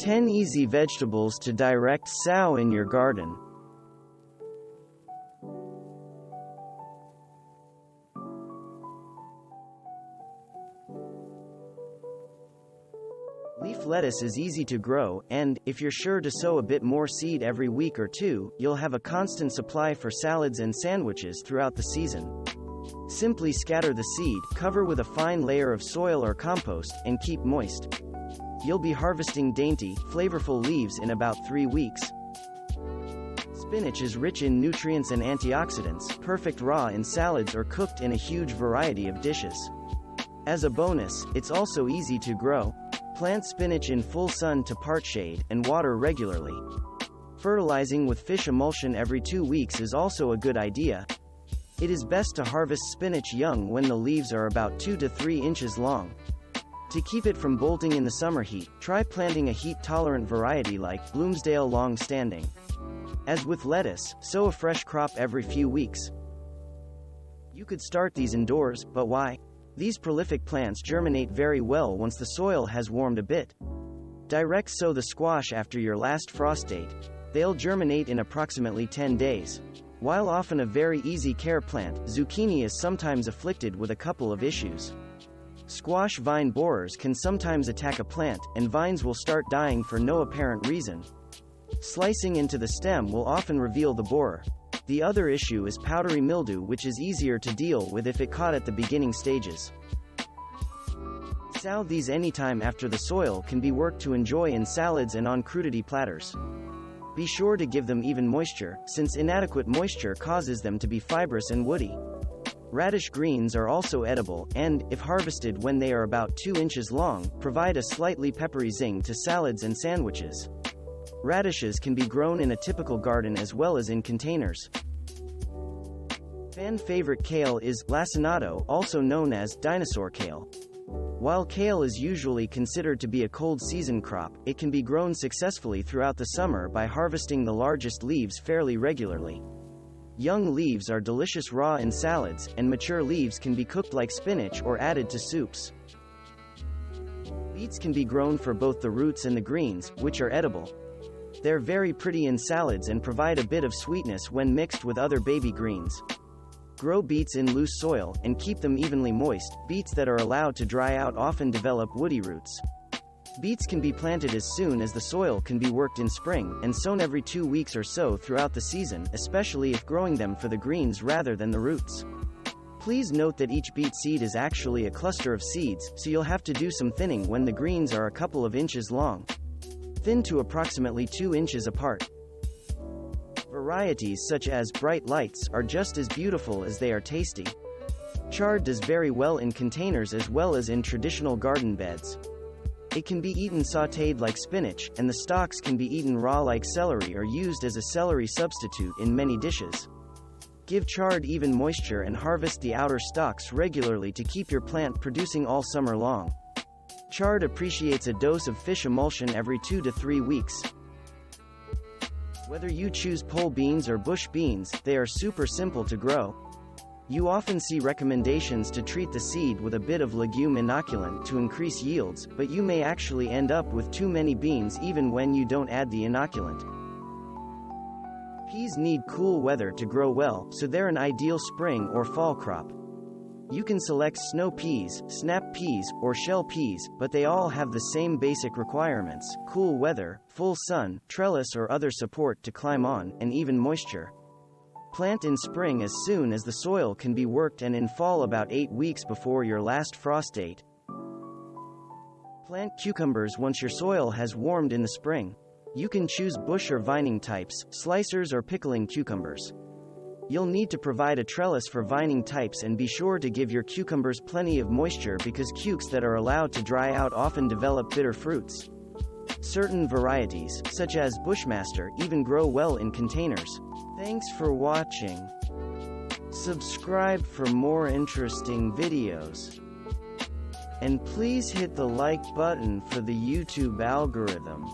10 easy vegetables to direct sow in your garden. Leaf lettuce is easy to grow, and, if you're sure to sow a bit more seed every week or two, you'll have a constant supply for salads and sandwiches throughout the season. Simply scatter the seed, cover with a fine layer of soil or compost, and keep moist. You'll be harvesting dainty, flavorful leaves in about 3 weeks. Spinach is rich in nutrients and antioxidants, perfect raw in salads or cooked in a huge variety of dishes. As a bonus, it's also easy to grow. Plant spinach in full sun to part shade, and water regularly. Fertilizing with fish emulsion every 2 weeks is also a good idea. It is best to harvest spinach young when the leaves are about 2 to 3 inches long. To keep it from bolting in the summer heat, try planting a heat-tolerant variety like Bloomsdale Long Standing. As with lettuce, sow a fresh crop every few weeks. You could start these indoors, but why? These prolific plants germinate very well once the soil has warmed a bit. Direct sow the squash after your last frost date. They'll germinate in approximately 10 days. While often a very easy care plant, zucchini is sometimes afflicted with a couple of issues. Squash vine borers can sometimes attack a plant, and vines will start dying for no apparent reason. Slicing into the stem will often reveal the borer. The other issue is powdery mildew, which is easier to deal with if it caught at the beginning stages. Sow these anytime after the soil can be worked to enjoy in salads and on crudité platters. Be sure to give them even moisture, since inadequate moisture causes them to be fibrous and woody. Radish greens are also edible, and, if harvested when they are about 2 inches long, provide a slightly peppery zing to salads and sandwiches. Radishes can be grown in a typical garden as well as in containers. Fan favorite kale is lacinato, also known as dinosaur kale. While kale is usually considered to be a cold season crop, it can be grown successfully throughout the summer by harvesting the largest leaves fairly regularly. Young leaves are delicious raw in salads, and mature leaves can be cooked like spinach or added to soups. Beets can be grown for both the roots and the greens, which are edible. They're very pretty in salads and provide a bit of sweetness when mixed with other baby greens. Grow beets in loose soil, and keep them evenly moist. Beets that are allowed to dry out often develop woody roots. Beets can be planted as soon as the soil can be worked in spring, and sown every 2 weeks or so throughout the season, especially if growing them for the greens rather than the roots. Please note that each beet seed is actually a cluster of seeds, so you'll have to do some thinning when the greens are a couple of inches long. Thin to approximately 2 inches apart. Varieties such as bright lights are just as beautiful as they are tasty. Chard does very well in containers as well as in traditional garden beds. It can be eaten sautéed like spinach, and the stalks can be eaten raw like celery or used as a celery substitute in many dishes. Give chard even moisture and harvest the outer stalks regularly to keep your plant producing all summer long. Chard appreciates a dose of fish emulsion every 2 to 3 weeks. Whether you choose pole beans or bush beans, they are super simple to grow. You often see recommendations to treat the seed with a bit of legume inoculant to increase yields, but you may actually end up with too many beans even when you don't add the inoculant. Peas need cool weather to grow well, so they're an ideal spring or fall crop. You can select snow peas, snap peas, or shell peas, but they all have the same basic requirements: cool weather, full sun, trellis or other support to climb on, and even moisture. Plant in spring as soon as the soil can be worked, and in fall about 8 weeks before your last frost date. Plant cucumbers once your soil has warmed in the spring. You can choose bush or vining types, slicers or pickling cucumbers. You'll need to provide a trellis for vining types, and be sure to give your cucumbers plenty of moisture because cukes that are allowed to dry out often develop bitter fruits. Certain varieties, such as Bushmaster, even grow well in containers. Thanks for watching. Subscribe for more interesting videos. And please hit the like button for the YouTube algorithm.